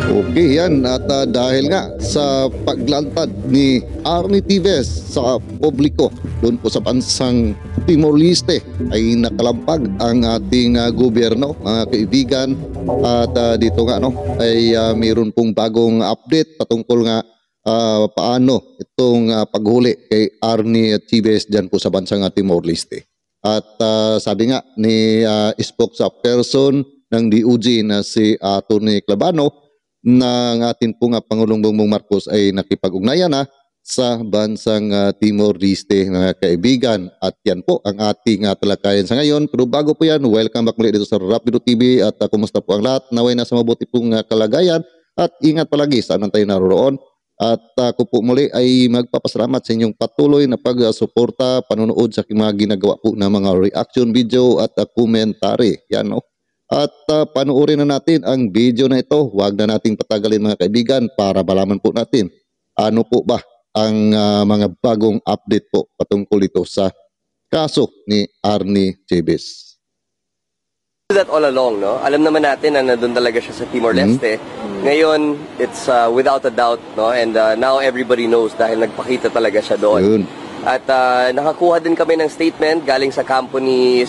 Okay yan at dahil nga sa paglantad ni Arnie Tibes sa publiko doon po sa bansang Timor-Leste ay nakalampag ang ating gobyerno, mga kaibigan, at dito nga ay mayroon pong bagong update patungkol nga paano itong paghuli kay Arnie Tibes dyan po sa bansang Timor-Leste. At sabi nga ni spokesperson ng DOJ na si Atty. Clavano na ang atin po nga Pangulong Bongbong Marcos ay nakipag-ugnayan na sa bansang Timor-Leste, mga kaibigan. At yan po ang ating talakayan sa ngayon. Pero bago po yan, welcome back muli dito sa Rapido TV at kumusta po ang lahat? Naway nasa mabuti pong kalagayan at ingat palagi saan tayo naroon. At ako po muli ay magpapasalamat sa inyong patuloy na pag-suporta, panonood sa mga ginagawa po na mga reaction video at komentary. Yan no. At panoorin na natin ang video na ito. Huwag na nating patagalin mga kaibigan para malaman po natin ano po ba ang mga bagong update po patungkol ito sa kaso ni Arnie Tibes. That all along, no? Alam naman natin na nandun talaga siya sa Timor-Leste. Ngayon, it's without a doubt, no? And now everybody knows dahil nagpakita talaga siya doon. Yun. At nakakuha din kami ng statement galing sa campo ni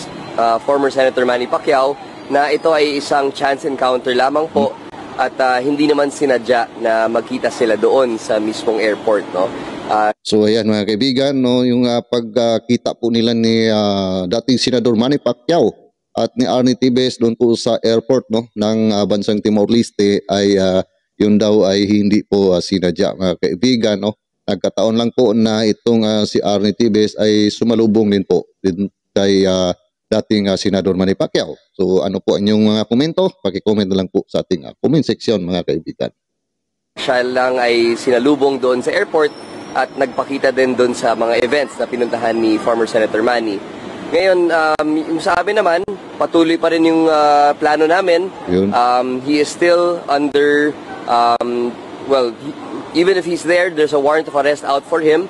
former Senator Manny Pacquiao na ito ay isang chance encounter lamang po at hindi naman sinadya na magkita sila doon sa mismong airport, no? So ayan mga kaibigan, no, yung pagkita po nila ni dating Senador Manny Pacquiao at ni Arnie Tibes doon po sa airport, no, ng bansang Timor-Leste ay yun daw ay hindi po sinadya mga kaibigan, no. Nagkataon lang po na itong si Arnie Tibes ay sumalubong din po din kay dating Senador Manny Pacquiao. So ano po ang inyong mga komento? Paki-comment na lang po sa ating comment section mga kaibigan. Siya lang ay sinalubong doon sa airport at nagpakita din doon sa mga events na pinuntahan ni former Senator Manny. Ngayon, yung sa amin naman, patuloy pa rin yung plano namin. He is still under, even if he's there, there's a warrant of arrest out for him.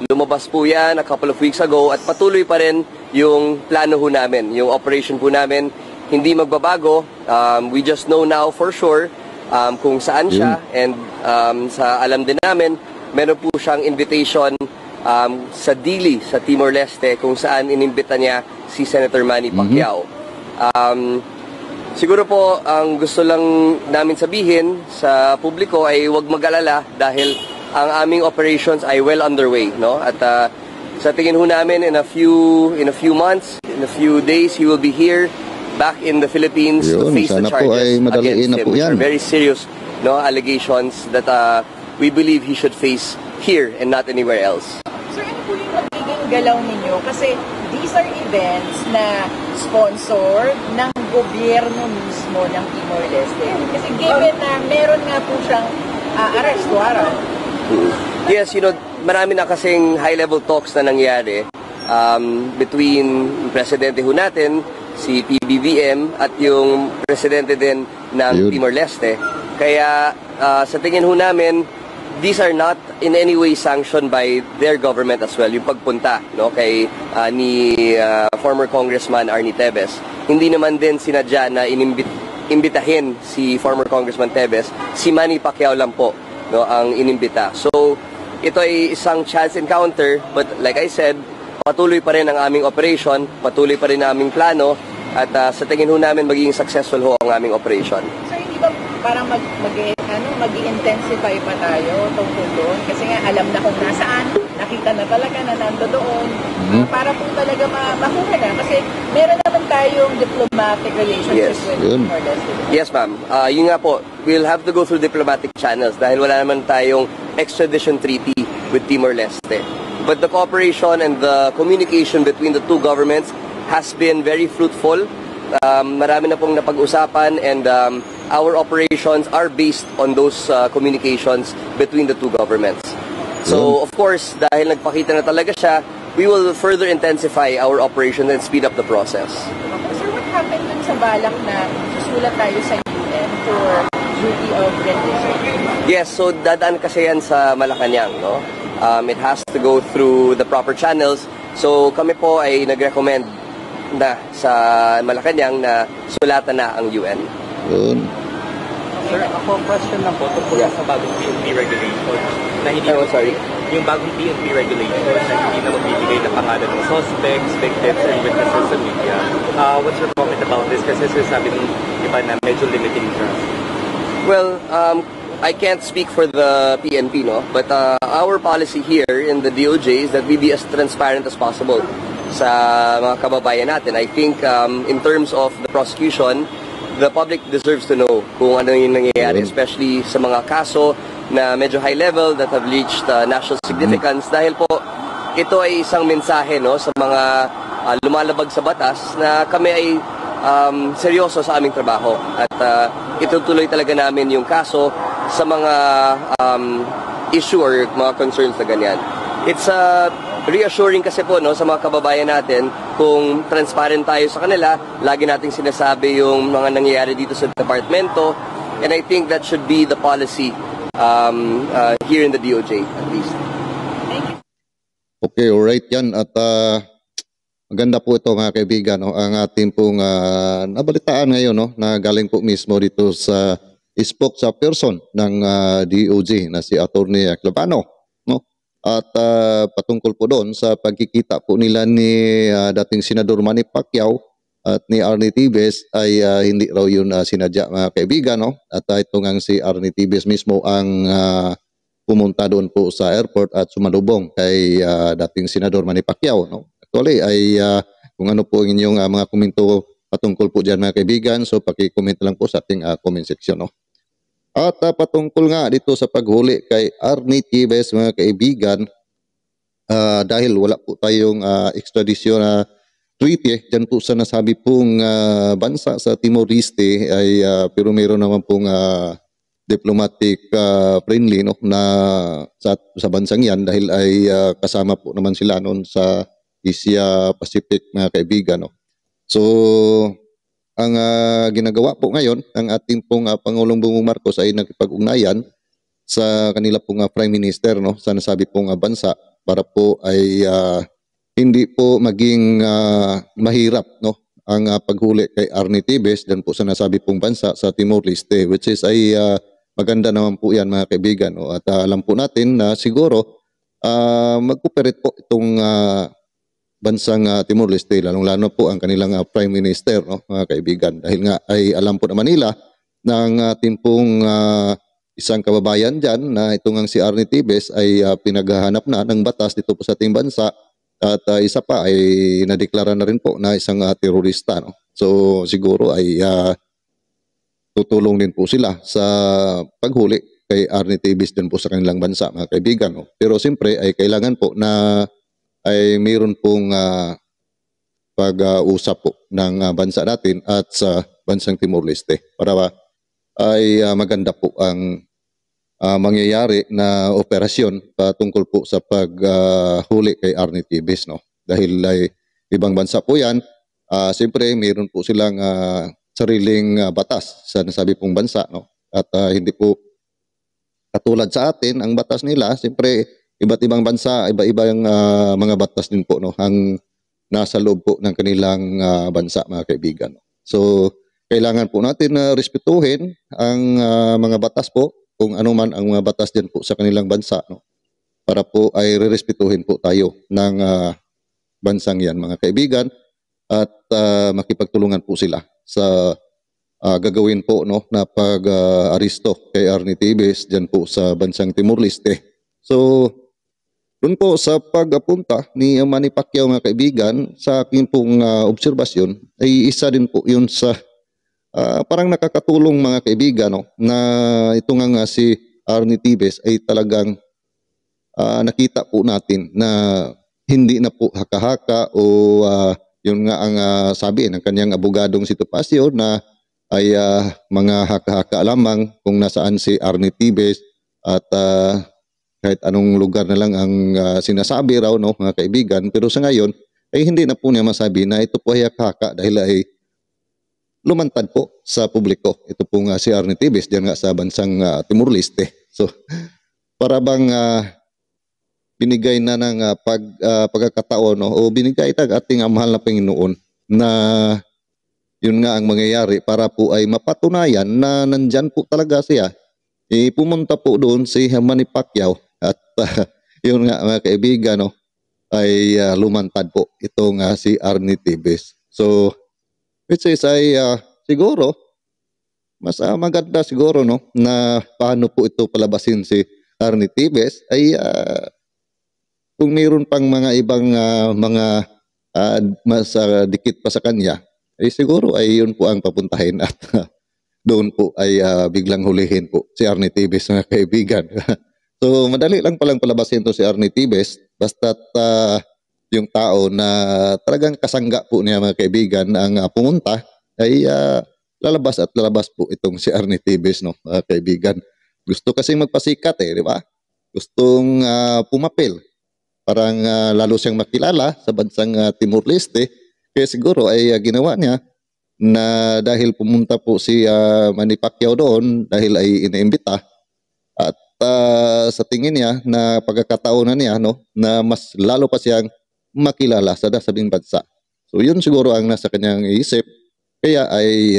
Lumabas po yan a couple of weeks ago at patuloy pa rin yung plano ho namin, yung operation po namin, hindi magbabago. We just know now for sure kung saan siya and sa alam din namin, meron po siyang invitation sa Dili, sa Timor-Leste, kung saan inimbita niya si Senator Manny Pacquiao. Siguro po, ang gusto lang namin sabihin sa publiko ay huwag mag-alala dahil ang aming operations ay well underway, no? At sa tingin ho namin in a few months, in a few days, he will be here back in the Philippines to face the charges against him, which are very serious, no, allegations that we believe he should face here and not anywhere else. Sir, ano po yung magiging galaw ninyo? Kasi these are events na sponsored ng gobyerno mismo ng Timor-Leste. Kasi given na meron nga po siyang arrest warrant. Yes, you know, marami na kasing high-level talks na nangyari between presidente ho natin, si PBBM, at yung presidente din ng Timor-Leste. Kaya sa tingin ho namin, these are not in any way sanctioned by their government as well. Yung pagpunta, no, kay ni former Congressman Arnie Tibes. Hindi naman din sinadya na inimbitahin si former Congressman Tibes, si Manny Pacquiao lang po, no, ang inimbita. So, ito ay isang chance encounter, but like I said, patuloy pa rin ang aming operation, patuloy pa rin ang aming plano, at sa tingin ho namin magiging successful ho ang aming operation. So, hindi ba parang mag-i-intensify pa tayo tungkol doon? Kasi nga alam na kung nasaan, nakita na talaga na nando doon, para po talaga makuha na. Kasi meron naman tayong diplomatic relationships with Timor-Leste. Yes, ma'am. Yun nga po, we'll have to go through diplomatic channels dahil wala naman tayong extradition treaty with Timor-Leste. But the cooperation and the communication between the two governments has been very fruitful. Marami na pong napag-usapan and our operations are based on those communications between the two governments. So, of course, dahil nagpakita na talaga siya, we will further intensify our operations and speed up the process. Sir, what happened dun sa balak na susulat tayo sa UN for duty of rendition? Yes, so dadaan kasi yan sa Malacanang, no? It has to go through the proper channels. So kami po ay nag-recommend na sa Malacanang na sulatan na ang UN. Sir, ako question lang po tungkol Yeah. sa bagong PNP regulation na hindi Oh, sorry. yung bagong PNP regulation na hindi na magbibigay ng pangalan ng suspects, victims, and witnesses sa media. What's your comment about this? Kasi sinasabi ng iba na medyo limiting siya. Well, I can't speak for the PNP, no? But our policy here in the DOJ is that we be as transparent as possible sa mga kababayan natin. I think in terms of the prosecution, the public deserves to know kung ano yung nangyayari, especially sa mga kaso na medyo high level that have reached national significance. Dahil po, ito ay isang mensahe, no, sa mga lumalabag sa batas na kami ay seryoso sa aming trabaho. At itutuloy talaga namin yung kaso sa mga issue or mga concerns na ganyan. It's reassuring kasi po, no, sa mga kababayan natin kung transparent tayo sa kanila. Lagi nating sinasabi yung mga nangyayari dito sa departamento, and I think that should be the policy here in the DOJ at least. Okay, alright yan. At maganda po ito mga kaibigan, no? Ang ating pong nabalitaan ngayon, no? Na galing po mismo dito sa spokesperson ng DOJ na si Attorney Clavano. No? At patungkol po doon sa pagkikita po nila ni dating Senador Manny Pacquiao at ni Arnie Tibes ay hindi raw yun sinadya mga kaibigan. No? At ito nga si Arnie Tibes mismo ang pumunta doon po sa airport at sumalubong kay dating Senador Manny Pacquiao. No? Actually ay kung ano po ang inyong mga komento patungkol po dyan mga kaibigan, so paki-comment lang po sa ating comment section. No? At patungkol nga dito sa paghuli kay Arnie Tibes mga kaibigan, dahil wala po tayong extradition na treaty dyan po sa nasabi pong bansa sa Timor-Leste ay pero meron naman pong diplomatic friendly, no, na sa bansang yan dahil ay kasama po naman sila noon sa Asia Pacific mga kaibigan. No. So ang ginagawa po ngayon ng ating pong Pangulong Bongbong Marcos ay nakipag-ugnayan sa kanila pong Prime Minister, no, sa nasabi pong bansa para po ay hindi po maging mahirap, no, ang paghuli kay Arnie Tibes dyan po sa nasabi pong bansa sa Timor-Leste, which is ay maganda naman po yan mga kaibigan. No? At alam po natin na siguro mag-cooperate po itong bansang Timor-Leste, lalong-lalo po ang kanilang Prime Minister, no, mga kaibigan. Dahil nga ay alam po naman nila ng ating pong isang kababayan dyan na itong si Arnie Tibes ay pinaghahanap na ng batas dito po sa ating bansa at isa pa ay nadeklara na rin po na isang terorista. No? So siguro ay tutulong din po sila sa paghuli kay Arnie Tibes din po sa kanilang bansa mga kaibigan. No? Pero siyempre ay kailangan po na ay mayroon pong pag-usap po ng bansa natin at sa bansang Timor-Leste para ay maganda po ang mangyayari na operasyon patungkol po sa paghuli kay Arnie Tibes. No? Dahil ay ibang bansa po yan, siyempre mayroon po silang sariling batas sa nasabi pong bansa. No? At hindi po katulad sa atin, ang batas nila, siyempre iba't ibang bansa, iba-ibang mga batas din po, no, ang nasa loob po ng kanilang bansa mga kaibigan. So, kailangan po natin respetuhin ang mga batas po, kung ano man ang mga batas din po sa kanilang bansa, no, para po ay re-respetuhin po tayo ng bansang yan mga kaibigan at makipagtulungan po sila sa gagawin po, no, na pag-aristo kay Arnie Tibes dyan po sa bansang Timor-Leste. So, doon po sa pagpunta ni Manny Pacquiao mga kaibigan, sa aking pong obserbasyon, ay isa din po yun sa parang nakakatulong mga kaibigan, no, na ito nga si Arnie Tibes ay talagang nakita po natin na hindi na po haka-haka o yun nga ang sabi ng kanyang abogadong si Topacio na ay mga haka-haka lamang kung nasaan si Arnie Tibes at kahit anong lugar na lang ang sinasabi raw, no, mga kaibigan. Pero sa ngayon ay hindi na po niya masabi na ito po ay haka dahil ay lumantad po sa publiko. Ito po nga si Arnie Tibes diyan nga sa bansang Timor-Leste. So para bang binigay na ng pagkakataon, no, o binigay ng ating mahal na Panginoon na yun nga ang mangyayari para po ay mapatunayan na nandyan po talaga siya. Pumunta po doon si Manny Pacquiao at yun nga mga kaibigan, no, ay lumantad po itong si Arnie Tibes. So which is ay siguro mas maganda siguro, no, na paano po ito palabasin si Arnie Tibes ay kung mayroon pang mga ibang mga mas dikit pa sa kanya, ay siguro ay yun po ang papuntahin at doon po ay biglang hulihin po si Arnie Tibes mga kaibigan. So madali lang palang palabasin to si Arnie Tibes basta't yung tao na talagang kasangga po niya mga kaibigan ang pumunta ay lalabas at lalabas po itong si Arnie Tibes, no, mga kaibigan. Gusto kasi magpasikat di ba? Gustong pumapil. Parang lalo siyang makilala sa bansang Timor-Leste. Kaya siguro ay ginawa niya na dahil pumunta po si Manny Pacquiao doon dahil ay iniimbita at sa tingin niya na pagkakataon na niya, no, na mas lalo pa siyang makilala sa sabing bansa. So yun siguro ang nasa kanyang isip. Kaya ay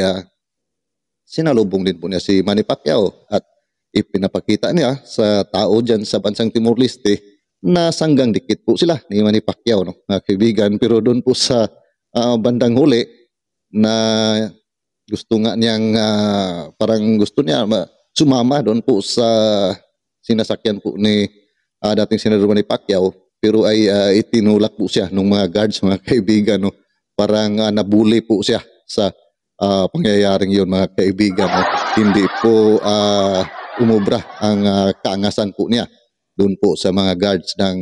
sinalubong din po niya si Manny Pacquiao at ipinapakita niya sa tao dyan sa bansang Timor-Leste na sanggang dikit po sila ni Manny Pacquiao, no, mga kaibigan. Pero doon po sa bandang huli na gusto nga niyang parang gusto niya sumama doon po sa sinasakyan po ni dating Senador Manny Pacquiao, pero ay itinulak po siya ng mga guards, mga kaibigan, no. Parang nabuli po siya sa pangyayaring yun, mga kaibigan, no. Hindi po umubra ang kaangasan po niya doon po sa mga guards ng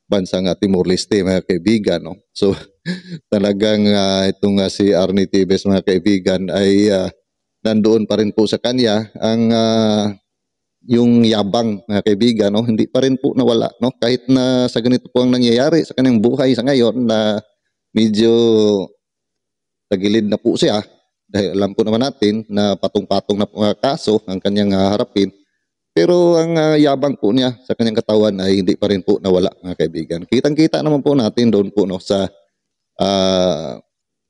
bansang Timor-Leste, mga kaibigan, no. So talagang itong si Arnie Tibes, mga kaibigan, ay nandoon pa rin po sa kanya ang yung yabang, mga kaibigan, no. Hindi pa rin po nawala, no, kahit na sa ganito po ang nangyayari sa kanyang buhay sa ngayon na medyo tagilid na po siya dahil alam po naman natin na patong-patong na po mga kaso ang kanyang harapin. Pero ang yabang po niya sa kanyang katawan ay hindi pa rin po nawala, mga kaibigan. Kitang-kita naman po natin doon po, no, sa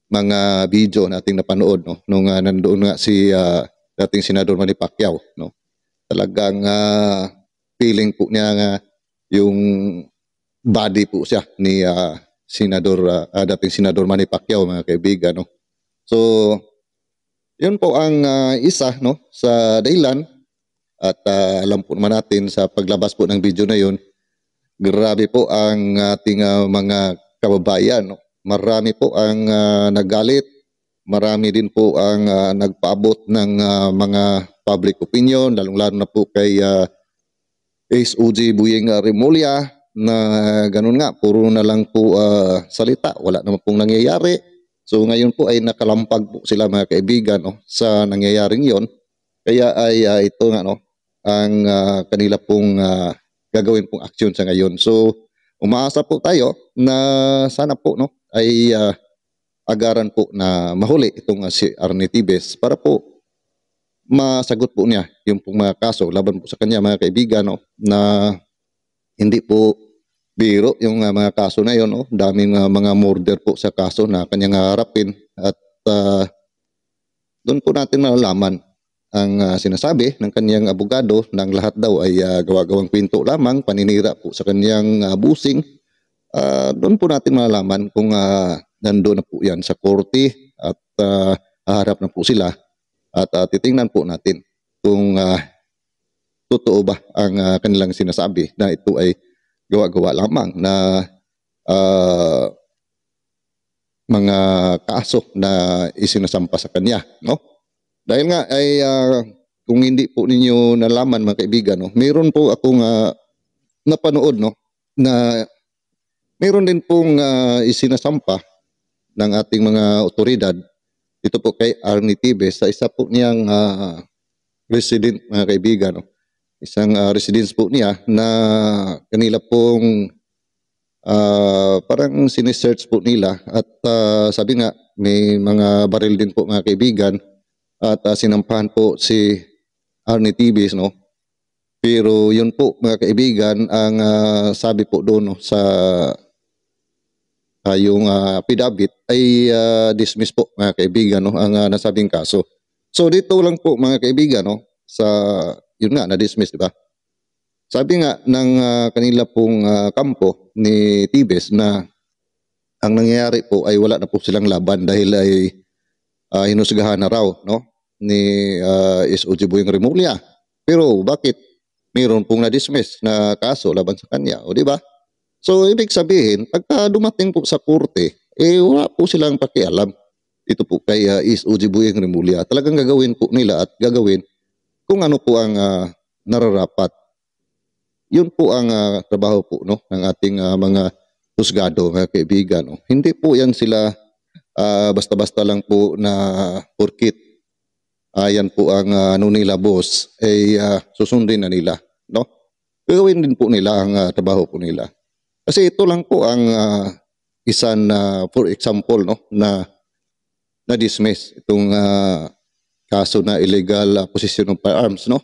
mga video nating napanood, no, nung nandoon nga si dating Senador Manny Pacquiao, no. Talagang feeling po niya nga yung body po siya ni dating Senador Manny Pacquiao, mga kaibigan, no. So yun po ang isa, no, sa dahilan. At alam po naman natin sa paglabas po ng video na yun, grabe po ang ating mga kababayan, no? Marami po ang nagalit, marami din po ang nagpaabot ng mga public opinion, lalong-lalo na po kay Ace OG Buying Remulla na ganun nga, puro na lang po salita, wala naman pong nangyayari. So ngayon po ay nakalampag po sila, mga kaibigan, no, sa nangyayaring yon. Kaya ay ito nga, no, ang kanila pong gagawin pong aksyon sa ngayon. So umaasa po tayo na sana po, no, ay agaran po na mahuli itong si Arnie Tibes para po masagot po niya yung pong mga kaso laban po sa kanya, mga kaibigan, no, na hindi po biro yung mga kaso na yon, no. Daming mga murder po sa kaso na kanyang harapin at doon po natin malalaman ang sinasabi ng kanyang abogado ng lahat daw ay gawa-gawang kwento lamang, paninira po sa kanyang busing. Doon po natin malalaman kung nandoon na po yan sa korte at haharap na po sila at titingnan po natin kung totoo ba ang kanilang sinasabi na ito ay gawa-gawa lamang na mga kaso na isinasampa sa kanya, no? Dahil nga ay kung hindi po ninyo nalaman, mga kaibigan, no, mayroon po akong napanood, no, na mayroon din pong isinasampa ng ating mga otoridad dito po kay Arnie Tibes sa isa po niyang resident, mga kaibigan, no. Isang residence po niya na kanila pong parang sinesearch po nila at sabi nga may mga baril din po, mga kaibigan, at sinampahan po si Arnie Tibes, no. Pero yun po, mga kaibigan, ang sabi po doon, no, sa yung affidavit ay dismiss po mga kaibigan, no, ang nasabing kaso. So dito lang po mga kaibigan, no, sa yun nga na-dismiss, di ba? Sabi nga ng kanila pong kampo ni Tibes na ang nangyayari po ay wala na po silang laban dahil ay hinusgahan na raw, no, ni SOG Boyeng Remulla. Pero bakit mayroon pong na-dismiss na kaso laban sa kanya, o di ba? So ibig sabihin, pagka dumating po sa korte, wala po silang pakialam dito po kay SOG Boyeng Remulla. Talagang gagawin po nila at gagawin kung ano po ang nararapat. Yun po ang trabaho po, no, ng ating mga husgado, mga kaibigan. No? Hindi po yan sila basta-basta lang po na porkit yan po ang ano nila boss, susundin na nila. No? Gagawin din po nila ang trabaho po nila. Kasi ito lang po ang isang, for example, no, na dismiss itong kaso na illegal possession of firearms, no?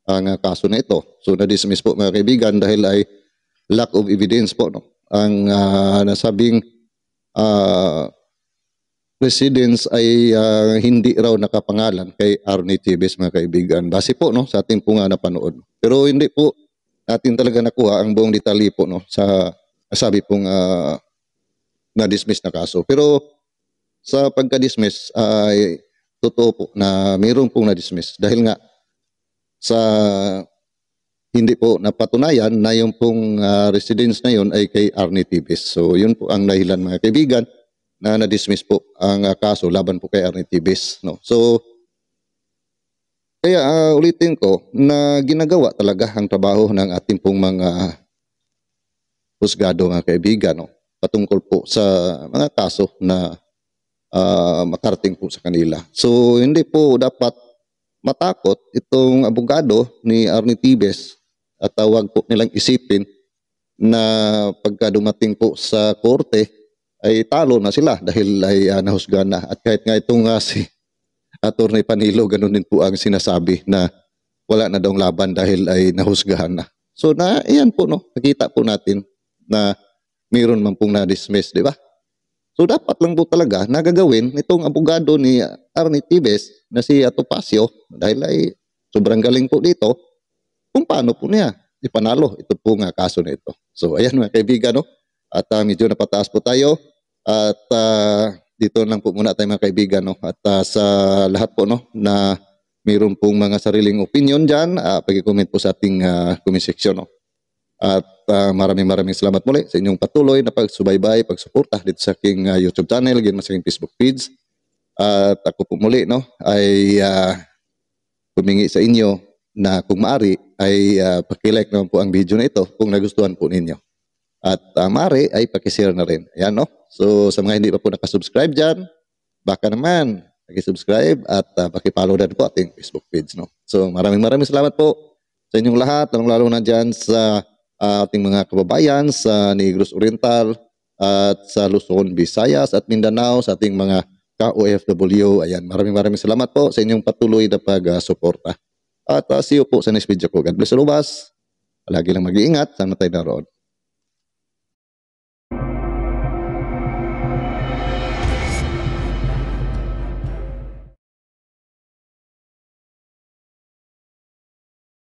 Ang kaso na ito. So na-dismiss po mga kaibigan dahil ay lack of evidence po, no? Ang nasabing residence ay hindi raw nakapangalan kay Arnie Tibes mga kaibigan. Base po, no, sa ating po nga napanood. Pero hindi po natin talaga nakuha ang buong detalye po, no, sa sabi pong na-dismiss na kaso. Pero sa pagka-dismiss ay totoo po na mayroon pong na-dismiss dahil nga sa hindi po napatunayan na yung pong residence na yun ay kay Arnie Tibes. So yun po ang dahilan mga kaibigan na na-dismiss po ang kaso laban po kay Arnie Tibes. No? So kaya ulitin ko na ginagawa talaga ang trabaho ng ating pong mga husgado mga kaibigan, no? Patungkol po sa mga kaso na makarating po sa kanila. So hindi po dapat matakot itong abogado ni Arnie Tibes at tawag po nilang isipin na pagka dumating po sa korte ay talo na sila dahil ay nahusgahan na. At kahit nga itong si Atty. Panilo, ganun din po ang sinasabi na wala na daw laban dahil ay nahusgahan na. So na iyan po, no, nakita po natin na mayroon man pong na-dismiss, di ba? So dapat lang po talaga nagagawin itong abogado ni Arnie Tibes na si Atopacio dahil ay sobrang galing po dito kung paano po niya ipanalo ito po nga kaso na ito. So ayan mga kaibigan, no? At medyo napataas po tayo at dito lang po muna tayo mga kaibigan, no? At sa lahat po, no, na mayroon pong mga sariling opinion dyan, pag-comment po sa ating comment section, no? At maraming salamat muli sa inyong patuloy na pagsubaybay, pagsuporta dito sa aking YouTube channel, ganyan sa aking Facebook feeds. At ako po muli, no, ay humingi sa inyo na kung maaari ay paki-like naman po ang video na ito kung nagustuhan po ninyo. At maaari ay paki-share na rin. Ayan, no? So sa mga hindi pa po nakasubscribe dyan, baka naman paki-subscribe at paki-follow na po ating Facebook page, no? So maraming salamat po sa inyong lahat, lalong-lalo na dyan sa ating mga kababayan sa Negros Oriental at sa Luzon, Visayas at Mindanao, sa ating mga ka-OFW. Ayan, maraming salamat po sa inyong patuloy na pag-suporta. At see you po sa next video ko. God bless all of us. Palagi lang mag-iingat. Sana tayo naroon.